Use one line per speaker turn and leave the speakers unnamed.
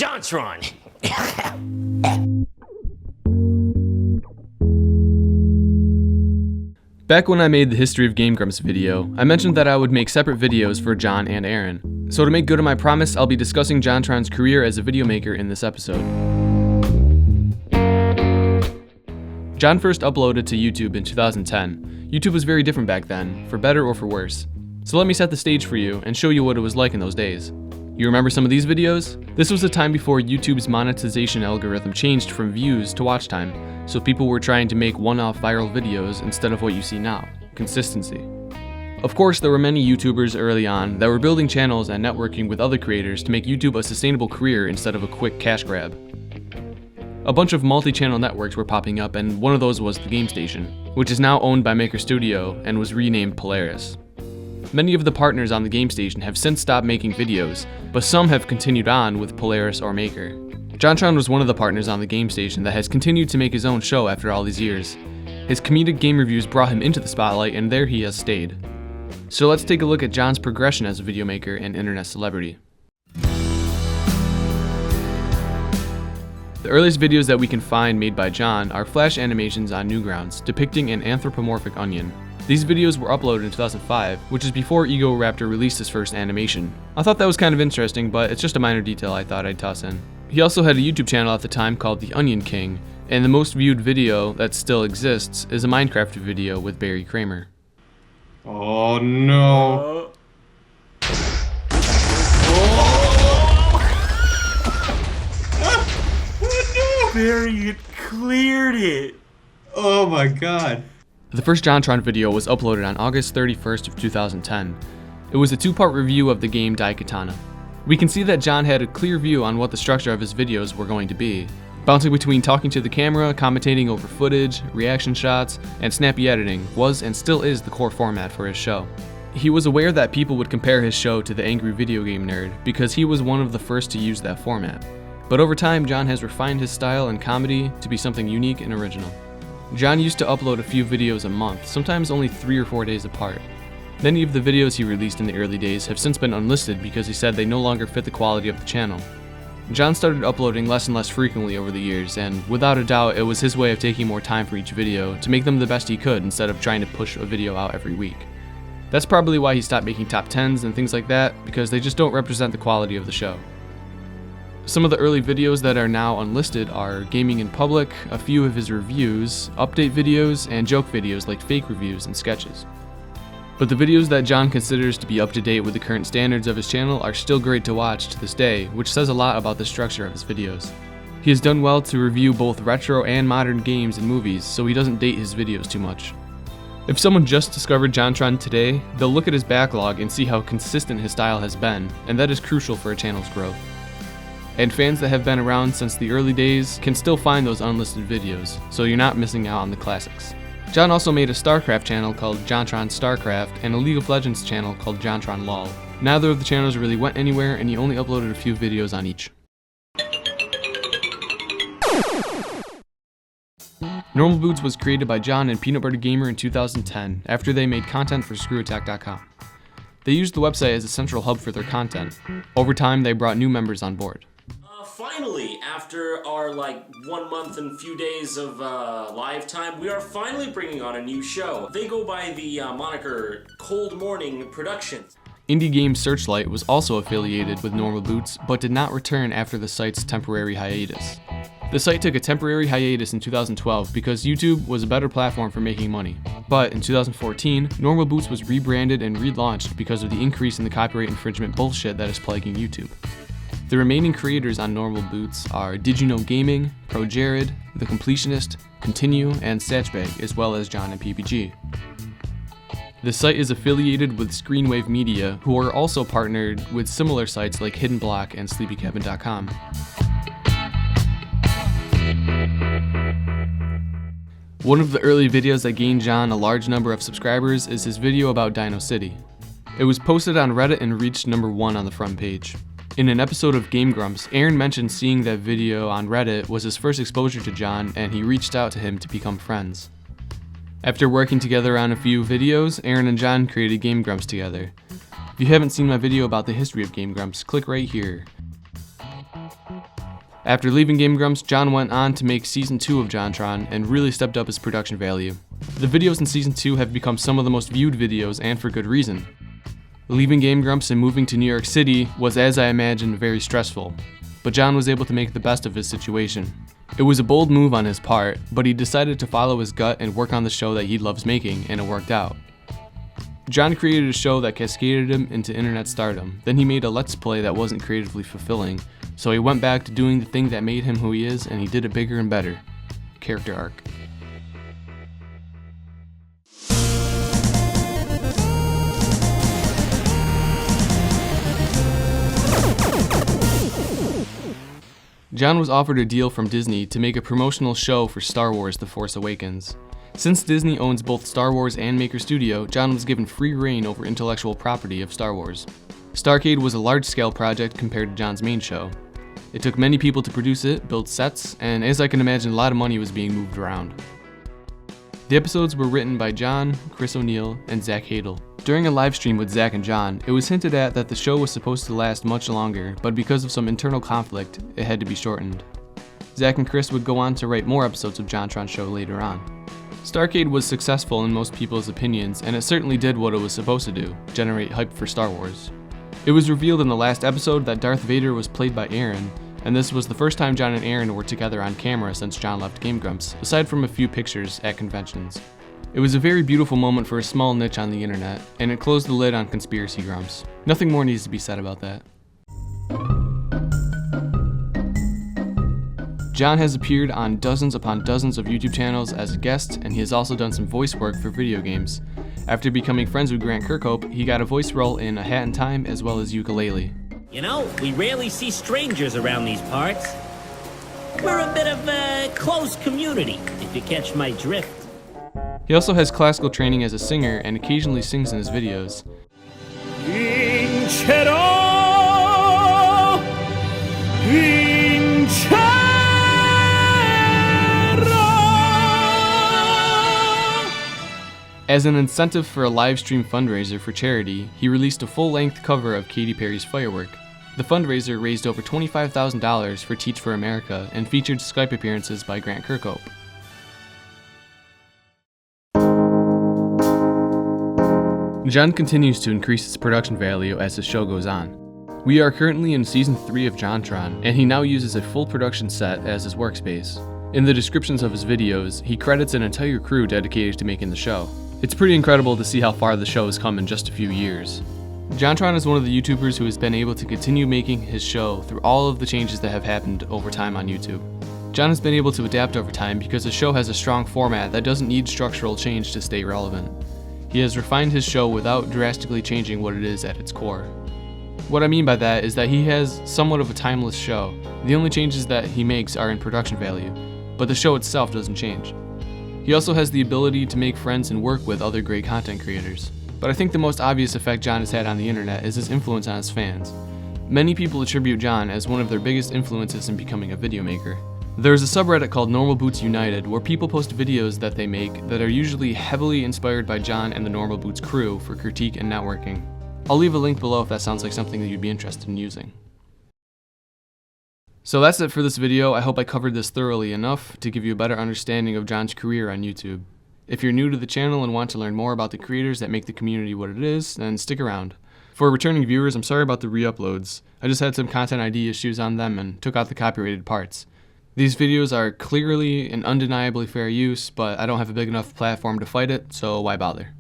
JonTron.
Back when I made the History of Game Grumps video, I mentioned that I would make separate videos for John and Aaron. So to make good on my promise, I'll be discussing JonTron's career as a video maker in this episode. John first uploaded to YouTube in 2010. YouTube was very different back then, for better or for worse. So let me set the stage for you and show you what it was like in those days. You remember some of these videos? This was the time before YouTube's monetization algorithm changed from views to watch time, so people were trying to make one-off viral videos instead of what you see now, consistency. Of course, there were many YouTubers early on that were building channels and networking with other creators to make YouTube a sustainable career instead of a quick cash grab. A bunch of multi-channel networks were popping up, and one of those was the Game Station, which is now owned by Maker Studio and was renamed Polaris. Many of the partners on the Game Station have since stopped making videos, but some have continued on with Polaris or Maker. JonTron was one of the partners on the Game Station that has continued to make his own show after all these years. His comedic game reviews brought him into the spotlight, and there he has stayed. So let's take a look at John's progression as a video maker and internet celebrity. The earliest videos that we can find made by John are flash animations on Newgrounds depicting an anthropomorphic onion. These videos were uploaded in 2005, which is before Egoraptor released his first animation. I thought that was kind of interesting, but it's just a minor detail I thought I'd toss in. He also had a YouTube channel at the time called The Onion King, and the most viewed video that still exists is a Minecraft video with Barry Kramer.
Oh no.
Barry, it cleared it.
Oh my god.
The first JonTron video was uploaded on August 31st of 2010. It was a two-part review of the game Daikatana. We can see that John had a clear view on what the structure of his videos were going to be, bouncing between talking to the camera, commentating over footage, reaction shots, and snappy editing was and still is the core format for his show. He was aware that people would compare his show to The Angry Video Game Nerd because he was one of the first to use that format. But over time, John has refined his style and comedy to be something unique and original. John used to upload a few videos a month, sometimes only 3 or 4 days apart. Many of the videos he released in the early days have since been unlisted because he said they no longer fit the quality of the channel. John started uploading less and less frequently over the years, and without a doubt it was his way of taking more time for each video to make them the best he could instead of trying to push a video out every week. That's probably why he stopped making top 10s and things like that, because they just don't represent the quality of the show. Some of the early videos that are now unlisted are gaming in public, a few of his reviews, update videos, and joke videos like fake reviews and sketches. But the videos that John considers to be up to date with the current standards of his channel are still great to watch to this day, which says a lot about the structure of his videos. He has done well to review both retro and modern games and movies, so he doesn't date his videos too much. If someone just discovered JonTron today, they'll look at his backlog and see how consistent his style has been, and that is crucial for a channel's growth. And fans that have been around since the early days can still find those unlisted videos, so you're not missing out on the classics. John also made a StarCraft channel called JonTron StarCraft and a League of Legends channel called JonTron LOL. Neither of the channels really went anywhere, and he only uploaded a few videos on each. Normal Boots was created by John and Peanut Butter Gamer in 2010 after they made content for ScrewAttack.com. They used the website as a central hub for their content. Over time, they brought new members on board.
Finally, after our 1 month and few days of live time, we are finally bringing on a new show. They go by the moniker Cold Morning Productions.
Indie Game Searchlight was also affiliated with Normal Boots, but did not return after the site's temporary hiatus. The site took a temporary hiatus in 2012 because YouTube was a better platform for making money. But in 2014, Normal Boots was rebranded and relaunched because of the increase in the copyright infringement bullshit that is plaguing YouTube. The remaining creators on Normal Boots are Did You Know Gaming, Pro Jared, The Completionist, Continue, and Satchbag, as well as John and PPG. The site is affiliated with Screenwave Media, who are also partnered with similar sites like Hidden Block and SleepyCabin.com. One of the early videos that gained John a large number of subscribers is his video about Dino City. It was posted on Reddit and reached number 1 on the front page. In an episode of Game Grumps, Aaron mentioned seeing that video on Reddit was his first exposure to John, and he reached out to him to become friends. After working together on a few videos, Aaron and John created Game Grumps together. If you haven't seen my video about the history of Game Grumps, click right here. After leaving Game Grumps, John went on to make Season 2 of JonTron and really stepped up his production value. The videos in Season 2 have become some of the most viewed videos, and for good reason. Leaving Game Grumps and moving to New York City was, as I imagined, very stressful, but John was able to make the best of his situation. It was a bold move on his part, but he decided to follow his gut and work on the show that he loves making, and it worked out. John created a show that cascaded him into internet stardom. Then he made a Let's Play that wasn't creatively fulfilling, so he went back to doing the thing that made him who he is, and he did it bigger and better. Character arc. John was offered a deal from Disney to make a promotional show for Star Wars: The Force Awakens. Since Disney owns both Star Wars and Maker Studio, John was given free reign over intellectual property of Star Wars. Starcade was a large-scale project compared to John's main show. It took many people to produce it, build sets, and as I can imagine, a lot of money was being moved around. The episodes were written by John, Chris O'Neill, and Zach Hadel. During a live stream with Zach and John, it was hinted at that the show was supposed to last much longer, but because of some internal conflict, it had to be shortened. Zach and Chris would go on to write more episodes of JonTron's show later on. Starcade was successful in most people's opinions, and it certainly did what it was supposed to do, generate hype for Star Wars. It was revealed in the last episode that Darth Vader was played by Aaron, and this was the first time John and Aaron were together on camera since John left Game Grumps, aside from a few pictures at conventions. It was a very beautiful moment for a small niche on the internet, and it closed the lid on Conspiracy Grumps. Nothing more needs to be said about that. John has appeared on dozens upon dozens of YouTube channels as a guest, and he has also done some voice work for video games. After becoming friends with Grant Kirkhope, he got a voice role in A Hat in Time as well as Yooka-Laylee.
You know, we rarely see strangers around these parts. We're a bit of a close community, if you catch my drift.
He also has classical training as a singer and occasionally sings in his videos. As an incentive for a live stream fundraiser for charity, he released a full-length cover of Katy Perry's Firework. The fundraiser raised over $25,000 for Teach for America and featured Skype appearances by Grant Kirkhope. John continues to increase its production value as the show goes on. We are currently in Season 3 of JonTron, and he now uses a full production set as his workspace. In the descriptions of his videos, he credits an entire crew dedicated to making the show. It's pretty incredible to see how far the show has come in just a few years. JonTron is one of the YouTubers who has been able to continue making his show through all of the changes that have happened over time on YouTube. John has been able to adapt over time because the show has a strong format that doesn't need structural change to stay relevant. He has refined his show without drastically changing what it is at its core. What I mean by that is that he has somewhat of a timeless show. The only changes that he makes are in production value, but the show itself doesn't change. He also has the ability to make friends and work with other great content creators. But I think the most obvious effect John has had on the internet is his influence on his fans. Many people attribute John as one of their biggest influences in becoming a video maker. There's a subreddit called Normal Boots United where people post videos that they make that are usually heavily inspired by John and the Normal Boots crew for critique and networking. I'll leave a link below if that sounds like something that you'd be interested in using. So that's it for this video. I hope I covered this thoroughly enough to give you a better understanding of John's career on YouTube. If you're new to the channel and want to learn more about the creators that make the community what it is, then stick around. For returning viewers, I'm sorry about the re-uploads. I just had some content ID issues on them and took out the copyrighted parts. These videos are clearly and undeniably fair use, but I don't have a big enough platform to fight it, so why bother?